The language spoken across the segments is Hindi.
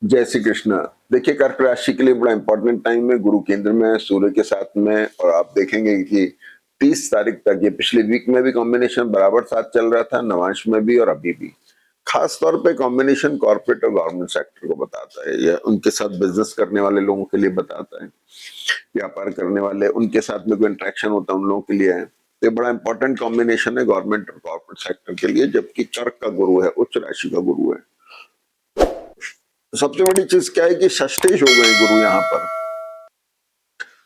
जय श्री कृष्ण। देखिए, कर्क राशि के लिए बड़ा इंपॉर्टेंट टाइम है। गुरु केंद्र में है, सूर्य के साथ में, और आप देखेंगे कि 30 तारीख तक, ये पिछले वीक में भी कॉम्बिनेशन बराबर साथ चल रहा था, नवांश में भी और अभी भी। खास तौर पे कॉम्बिनेशन कॉर्पोरेट और गवर्नमेंट सेक्टर को बताता है, या उनके साथ बिजनेस करने वाले लोगों के लिए बताता है। व्यापार करने वाले, उनके साथ में कोई इंटरेक्शन होता है, उन लोगों के लिए है। तो ये बड़ा इंपॉर्टेंट कॉम्बिनेशन है गवर्नमेंट और कॉर्पोरेट सेक्टर के लिए, जबकि कर्क का गुरु है, उच्च राशि का गुरु है। सबसे बड़ी चीज क्या है कि षष्ठेश हो गए गुरु यहाँ पर।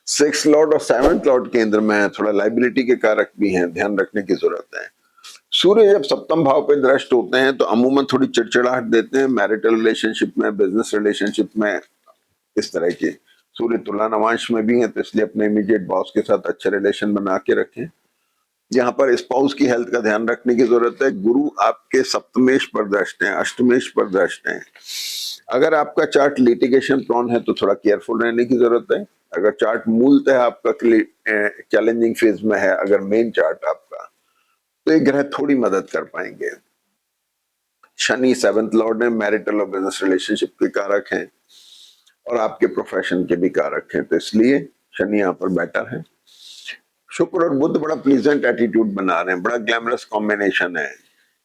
सिक्स लॉर्ड और सेवंथ लॉर्ड केंद्र में है, थोड़ा लाइबिलिटी के कारक भी हैं, ध्यान रखने की जरूरत है। सूर्य जब सप्तम भाव पे दृष्ट होते हैं तो अमूमन थोड़ी चिड़चिड़ाहट देते हैं मैरिटल रिलेशनशिप में, बिजनेस रिलेशनशिप में, इस तरह की। सूर्य तुला नवांश में भी है, तो इसलिए अपने इमीडिएट बॉस के साथ अच्छे रिलेशन बना के रखें। यहाँ पर स्पाउस की हेल्थ का ध्यान रखने की जरूरत है। गुरु आपके सप्तमेश पर दृष्ट हैं, अष्टमेश पर दृष्ट हैं। अगर आपका चार्ट लिटिगेशन प्रोन है तो थोड़ा केयरफुल रहने की जरूरत है। अगर चार्ट मूलतः आपका चैलेंजिंग फेज में है, अगर मेन चार्ट आपका, तो ये ग्रह थोड़ी मदद कर पाएंगे। शनि सेवंथ लॉर्ड है, मैरिटल और बिजनेस रिलेशनशिप के कारक हैं और आपके प्रोफेशन के भी कारक हैं, तो इसलिए शनि यहाँ पर बेटर है। शुक्र और बुध बड़ा प्लीजेंट एटीट्यूड बना रहे हैं, बड़ा ग्लैमरस कॉम्बिनेशन है,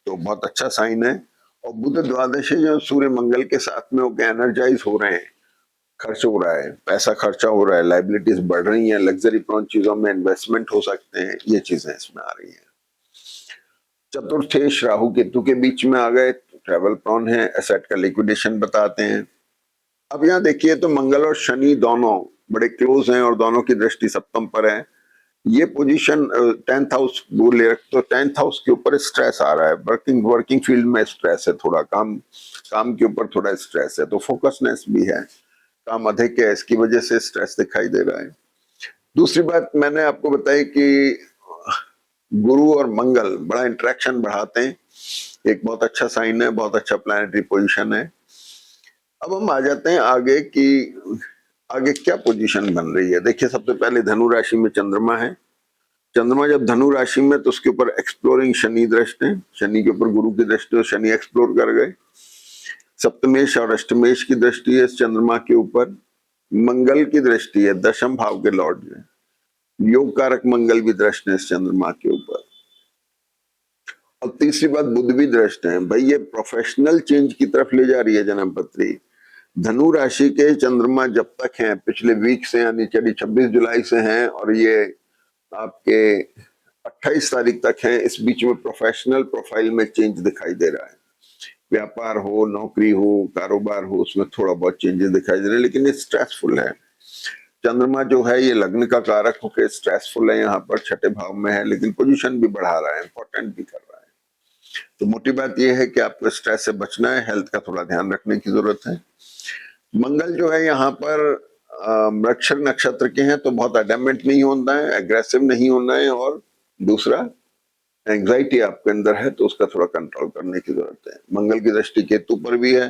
तो बहुत अच्छा साइन है। और बुध द्वादशी जो सूर्य मंगल के साथ में होकर एनर्जाइज हो रहे हैं, खर्च हो रहा है, पैसा खर्चा हो रहा है, लाइबिलिटीज बढ़ रही हैं, लग्जरी प्रोन चीजों में इन्वेस्टमेंट हो सकते हैं, ये चीजें इसमें आ रही हैं। चतुर्थेश राहु केतु के बीच में आ गए, ट्रेवल प्रोन है, एसेट का लिक्विडेशन बताते हैं। अब यहाँ देखिए तो मंगल और शनि दोनों बड़े क्लोज हैं और दोनों की दृष्टि सप्तम पर है। ये पोजीशन 10th हाउस बोले तो 10th हाउस के ऊपर स्ट्रेस आ रहा है, वर्किंग वर्किंग फील्ड में स्ट्रेस है, थोड़ा काम काम के ऊपर थोड़ा स्ट्रेस है, तो फोकसनेस भी है, काम अधिक है, इसकी वजह से स्ट्रेस दिखाई दे रहा है। दूसरी बात मैंने आपको बताई कि गुरु और मंगल बड़ा इंटरेक्शन बढ़ाते हैं, एक बहुत अच्छा साइन है, बहुत अच्छा प्लानिटरी पोजीशन है। अब हम आ जाते हैं आगे कि आगे क्या पोजीशन बन रही है। देखिए, सबसे पहले धनु राशि में चंद्रमा है। चंद्रमा जब धनु राशि में, तो उसके ऊपर एक्सप्लोरिंग शनि दृष्टि है, शनि के ऊपर गुरु की दृष्टि, और शनि एक्सप्लोर कर गए। सप्तमेश और अष्टमेश की दृष्टि है इस चंद्रमा के ऊपर। मंगल की दृष्टि है, दशम भाव के लॉर्ड है, योग कारक मंगल भी दृष्टि है इस चंद्रमा के ऊपर। और तीसरी बात, बुध भी दृष्टि है। भाई, ये प्रोफेशनल चेंज की तरफ ले जा रही है जन्म पत्री। धनु राशि के चंद्रमा जब तक हैं, पिछले वीक से, यानी चलिए 26 जुलाई से हैं, और ये आपके 28 तारीख तक है, इस बीच में प्रोफेशनल प्रोफाइल में चेंज दिखाई दे रहा है। व्यापार हो, नौकरी हो, कारोबार हो, उसमें थोड़ा बहुत चेंजेस दिखाई दे रहे हैं, लेकिन ये स्ट्रेसफुल है। चंद्रमा जो है ये लग्न का कारक होकर स्ट्रेसफुल है, यहाँ पर छठे भाव में है, लेकिन पोजीशन भी बढ़ा रहा है, इंपॉर्टेंट भी कर रहा है। तो मोटी बात यह है कि आपको स्ट्रेस से बचना है, हेल्थ का थोड़ा ध्यान रखने की जरूरत है। मंगल जो है यहाँ पर मृगशिर नक्षत्र के हैं, तो बहुत अडेमेंट नहीं होना है, एग्रेसिव नहीं होना है, और दूसरा एंग्जाइटी आपके अंदर है तो उसका थोड़ा कंट्रोल करने की जरूरत है। मंगल की दृष्टि केतु पर भी है,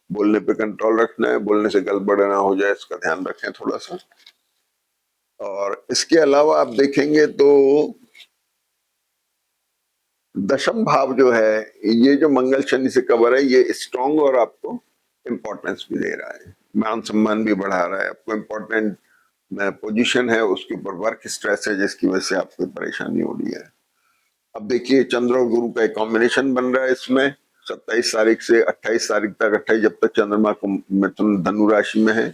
बोलने पे कंट्रोल रखना है, बोलने से गड़बड़ ना हो जाए, इसका ध्यान रखें थोड़ा सा। और इसके अलावा आप देखेंगे तो दशम भाव जो है, ये जो मंगल शनि से कवर है, ये स्ट्रॉन्ग और आपको इम्पोर्टेंस भी दे रहा है, मान सम्मान भी बढ़ा रहा है, आपको इम्पोर्टेंट पोजीशन है, उसके ऊपर वर्क स्ट्रेस है, जिसकी वजह से आपको परेशानी हो रही है। अब देखिए, चंद्र और गुरु का एक कॉम्बिनेशन बन रहा है इसमें, 27 तारीख से 28 तारीख तक, 28 जब तक चंद्रमा को मिथुन धनु राशि में है,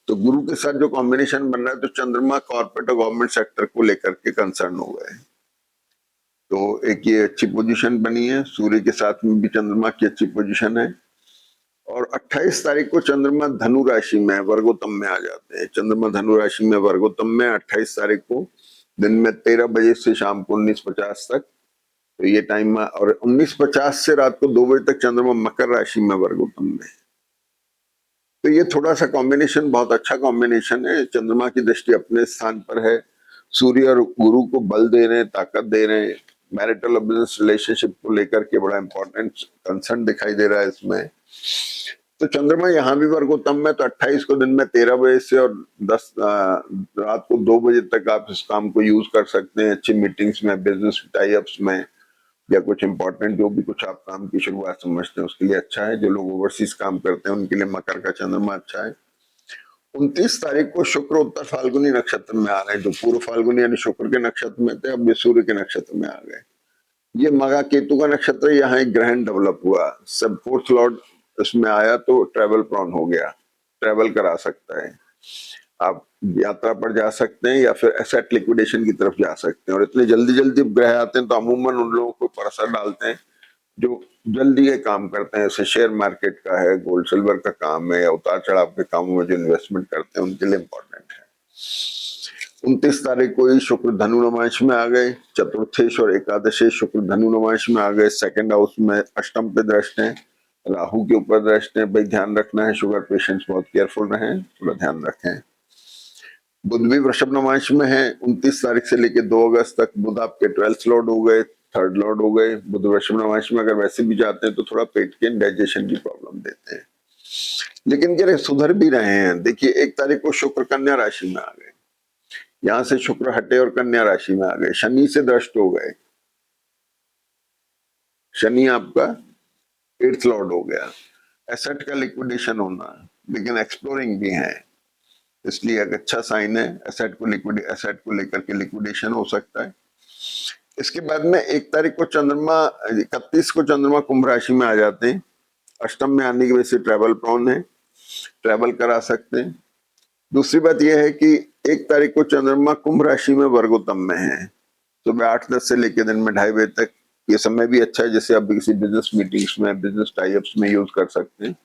तो गुरु के साथ जो कॉम्बिनेशन बन रहा है, तो चंद्रमा कॉर्पोरेट और गवर्नमेंट सेक्टर को लेकर के कंसर्न हो गए। तो एक ये अच्छी पोजीशन बनी है, सूर्य के साथ में भी चंद्रमा की अच्छी पोजीशन है। और 28 तारीख को चंद्रमा धनु राशि में वर्गोत्तम में आ जाते हैं। चंद्रमा धनु राशि में वर्गोत्तम में 28 तारीख को दिन में 13 बजे से शाम को 19:50 तक, तो ये टाइम, और 19:50 से रात को 2 बजे तक चंद्रमा मकर राशि में वर्गोत्तम में। तो ये थोड़ा सा कॉम्बिनेशन बहुत अच्छा कॉम्बिनेशन है। चंद्रमा की दृष्टि अपने स्थान पर है, सूर्य और गुरु को बल दे रहे हैं, ताकत दे रहे हैं, मैरिटल और बिजनेस रिलेशनशिप को लेकर के बड़ा इंपॉर्टेंट कंसर्न दिखाई दे रहा है इसमें। तो चंद्रमा यहाँ भी वर्गोत्तम में, तो 28 को दिन में 13 बजे से और रात को 2 बजे तक आप इस काम को यूज कर सकते हैं, अच्छी मीटिंग्स में, बिजनेस टाई अप्स में, या कुछ इंपॉर्टेंट जो भी कुछ आप काम की शुरुआत समझते हैं उसके लिए अच्छा है। जो लोग ओवरसीज काम करते हैं उनके लिए मकर का चंद्रमा अच्छा है। 29 तारीख को शुक्र उत्तर फाल्गुनी नक्षत्र में आ रहे हैं। जो पूर्व फाल्गुनी यानी शुक्र के नक्षत्र में थे अब ये सूर्य के नक्षत्र में आ गए। ये मघा केतु का नक्षत्र, यहाँ एक ग्रहण डेवलप हुआ, सब फोर्थ लॉर्ड इसमें आया तो ट्रेवल प्रॉन हो गया, ट्रेवल करा सकता है। आप यात्रा पर जा सकते हैं या फिर एसेट लिक्विडेशन की तरफ जा सकते हैं। और इतने जल्दी जल्दी ग्रह आते हैं तो अमूमन उन लोगों को पर असर डालते हैं जो जल्दी ये काम करते हैं, जैसे शेयर मार्केट का है, गोल्ड सिल्वर का काम है, या उतार चढ़ाव के कामों में जो इन्वेस्टमेंट करते हैं उनके लिए इम्पोर्टेंट है। 29 तारीख को ही शुक्र धनु नवांश में आ गए। चतुर्थेश और एकादशेश शुक्र धनु नवांश में आ गए। सेकंड हाउस में अष्टम पे दृष्ट हैं, राहु के ऊपर दृष्ट है। भाई ध्यान रखना है, शुगर पेशेंट्स बहुत केयरफुल रहें, थोड़ा ध्यान रखें। बुध भी वृषभ नवांश में है। 29 तारीख से लेकर 2 अगस्त तक बुध आपके 12th लॉर्ड हो गए, 3rd लॉर्ड हो गए। बुध वृषभ नवांश में अगर वैसे भी जाते हैं तो थोड़ा पेट के डाइजेशन की प्रॉब्लम देते हैं, लेकिन कह रहे सुधर भी रहे हैं। देखिए 1 तारीख को शुक्र कन्या राशि में आ गए, यहां से शुक्र हटे और कन्या राशि में आ गए। शनि से दृष्ट हो गए, शनि आपका 8th लॉर्ड हो गया। एसेट का लिक्विडेशन होना, लेकिन एक्सप्लोरिंग भी है, इसलिए एक अच्छा साइन है। एसेट को लेकर के लिक्विडेशन हो सकता है। इसके बाद में 1 तारीख को चंद्रमा, 31 को चंद्रमा कुंभ राशि में आ जाते हैं। अष्टम में आने की वजह से ट्रेवल प्रॉन है, ट्रेवल करा सकते हैं। दूसरी बात यह है कि 1 तारीख को चंद्रमा कुंभ राशि में वर्गोत्तम में है, सुबह 8-10 से लेकर दिन में 2:30 बजे तक। ये समय भी अच्छा है, जैसे आप किसी बिजनेस मीटिंग्स में, बिजनेस टाइप्स में यूज कर सकते हैं,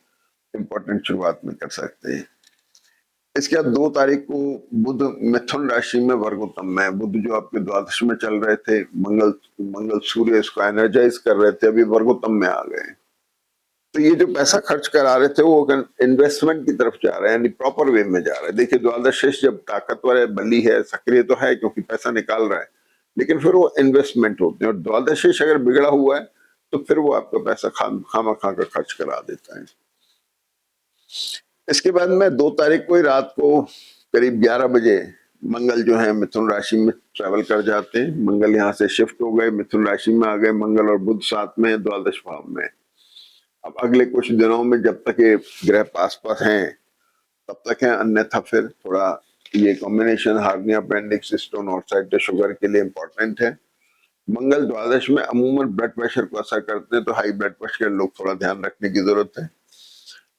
इंपॉर्टेंट शुरुआत में कर सकते हैं। इसके बाद 2 तारीख को बुध मिथुन राशि में वर्गोत्तम में। बुध जो आपके द्वादश में चल रहे थे, मंगल सूर्य इसको एनर्जाइज कर रहे थे, अभी वर्गोत्तम में आ गए। तो ये जो पैसा खर्च करा रहे थे वो इन्वेस्टमेंट की तरफ जा रहे हैं, यानी प्रॉपर वे में जा रहे हैं। देखिए द्वादश जब ताकतवर है, बली है, सक्रिय तो है क्योंकि पैसा निकाल रहा है, लेकिन फिर वो इन्वेस्टमेंट होते हैं। और द्वादश अगर बिगड़ा हुआ है तो फिर वो आपका पैसा खामा खा का खर्च करा देता है। इसके बाद में 2 तारीख को ही रात को करीब 11 बजे मंगल जो है मिथुन राशि में ट्रेवल कर जाते हैं। मंगल यहाँ से शिफ्ट हो गए, मिथुन राशि में आ गए। मंगल और बुध साथ में द्वादश भाव में। अब अगले कुछ दिनों में जब तक ये ग्रह पास पास हैं तब तक है, अन्यथा फिर थोड़ा ये कॉम्बिनेशन हार्निया, अपेंडिक्स, स्टोन और साइड शुगर के लिए इंपॉर्टेंट है। मंगल द्वादश में अमूमन ब्लड प्रेशर को असर करते हैं, तो हाई ब्लड प्रेशर के लोग थोड़ा ध्यान रखने की जरूरत है।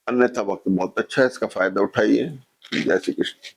अन्यथा वक्त बहुत अच्छा है, इसका फायदा उठाइए। जय श्री कृष्ण।